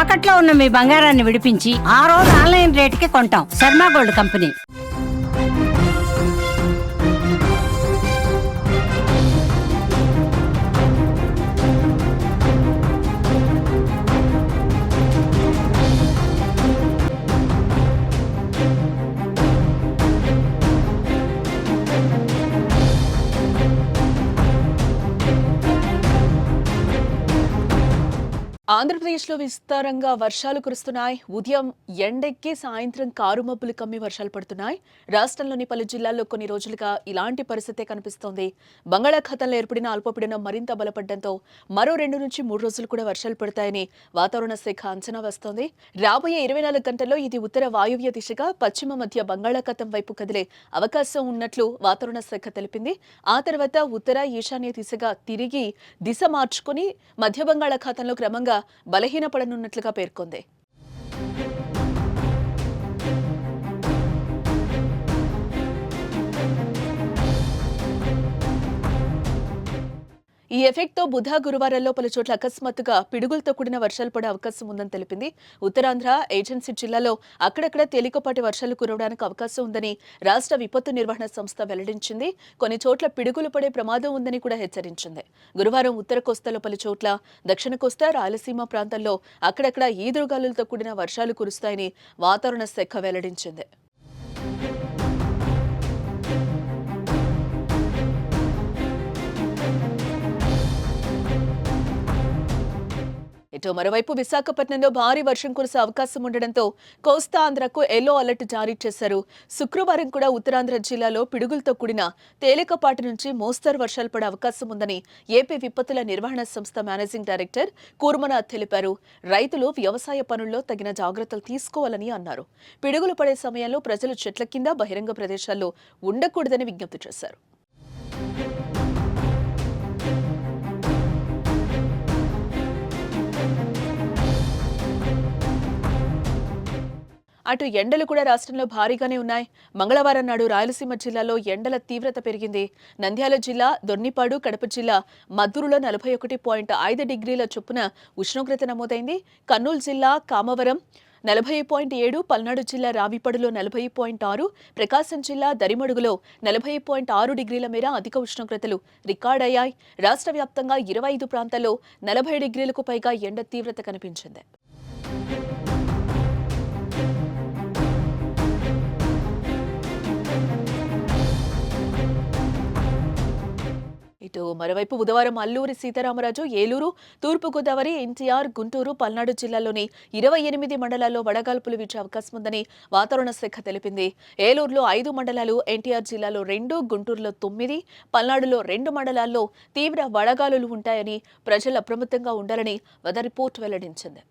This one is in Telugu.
తాకట్లో ఉన్న మీ బంగారాన్ని విడిపించి ఆ రోజు ఆన్లైన్ రేటుకి కొంటాం. Sharma gold company. ఆంధ్రప్రదేశ్లో విస్తారంగా వర్షాలు కురుస్తున్నాయి. ఉదయం ఎండెక్కి సాయంత్రం కారుమబ్బులు కమ్మి వర్షాలు పడుతున్నాయి. రాష్ట్రంలోని పలు జిల్లాల్లో కొన్ని రోజులుగా ఇలాంటి పరిస్థితే కనిపిస్తోంది. బంగాళాఖాతంలో ఏర్పడిన అల్పపీడనం మరింత బలపడడంతో మరో 2 నుంచి 3 రోజులు కూడా వర్షాలు పడతాయని వాతావరణ శాఖ అంచనా వేస్తోంది. రాబోయే 24 గంటల్లో ఇది ఉత్తర వాయువ్య దిశగా పశ్చిమ మధ్య బంగాళాఖాతం వైపు కదిలే అవకాశం ఉన్నట్లు వాతావరణ శాఖ తెలిపింది. ఆ తర్వాత ఉత్తర ఈశాన్య దిశగా తిరిగి దిశ మార్చుకుని మధ్య బంగాళాఖాతంలో క్రమంగా బలహీనపడనున్నట్లుగా పేర్కొంది. ఈ ఎఫెక్ట్తో బుధ గురువారాల్లో పలు చోట్ల అకస్మాత్తుగా పిడుగులతో కూడిన వర్షాలు పడే అవకాశం ఉందని తెలిపింది. ఉత్తరాంధ్ర ఏజెన్సీ జిల్లాలో అక్కడక్కడ తేలికపాటి వర్షాలు కురవడానికి అవకాశం ఉందని రాష్ట్ర విపత్తు నిర్వహణ సంస్థ వెల్లడించింది. కొన్ని చోట్ల పిడుగులు పడే ప్రమాదం ఉందని కూడా హెచ్చరించింది. గురువారం ఉత్తర కోస్తాలో పలు చోట్ల, దక్షిణ కోస్తా, రాయలసీమ ప్రాంతాల్లో అక్కడక్కడ ఈదురుగాలులతో కూడిన వర్షాలు కురుస్తాయని వాతావరణ శాఖ వెల్లడించింది. ఇటు మరోవైపు విశాఖపట్నంలో భారీ వర్షం కురిసే అవకాశం ఉండడంతో కోస్తా ఆంధ్రకు ఎల్లో అలర్ట్ జారీ చేశారు. శుక్రవారం కూడా ఉత్తరాంధ్ర జిల్లాలో పిడుగులతో కూడిన తేలికపాటి నుంచి మోస్తరు వర్షాలు పడే అవకాశం ఉందని ఏపీ విపత్తుల నిర్వహణ సంస్థ మేనేజింగ్ డైరెక్టర్ కూర్మనాథ్ తెలిపారు. రైతులు వ్యవసాయ పనుల్లో తగిన జాగ్రత్తలు తీసుకోవాలని అన్నారు. పిడుగులు పడే సమయంలో ప్రజలు చెట్ల కింద, బహిరంగ ప్రదేశాల్లో ఉండకూడదని విజ్ఞప్తి చేశారు. అటు ఎండలు కూడా రాష్ట్రంలో భారీగానే ఉన్నాయి. మంగళవారం నాడు రాయలసీమ జిల్లాలో ఎండల తీవ్రత పెరిగింది. నంద్యాల జిల్లా దొర్నిపాడు, కడప జిల్లా మద్దూరులో 41.5 డిగ్రీల చొప్పున ఉష్ణోగ్రత నమోదైంది. కర్నూలు జిల్లా కామవరం 40.7, పల్నాడు జిల్లా రావిపడులో 40.6, ప్రకాశం జిల్లా దరిమడుగులో 40.6 డిగ్రీల మేర అధిక ఉష్ణోగ్రతలు రికార్డయ్యాయి. రాష్ట్ర వ్యాప్తంగా 25 ప్రాంతాల్లో 40 డిగ్రీలకు పైగా ఎండ తీవ్రత కనిపించింది. ఇటు మరోవైపు బుధవారం అల్లూరి సీతారామరాజు, ఏలూరు, తూర్పుగోదావరి, ఎన్టీఆర్, గుంటూరు, పల్నాడు జిల్లాల్లోని 28 మండలాల్లో వడగాల్పులు వీచే అవకాశం ఉందని వాతావరణ శాఖ తెలిపింది. ఏలూరులో 5 మండలాలు, ఎన్టీఆర్ జిల్లాలో 2, గుంటూరులో 9, పల్నాడులో 2 మండలాల్లో తీవ్ర వడగాలులు ఉంటాయని ప్రజలు అప్రమత్తంగా ఉండాలని వెదర్ రిపోర్ట్ వెల్లడించింది.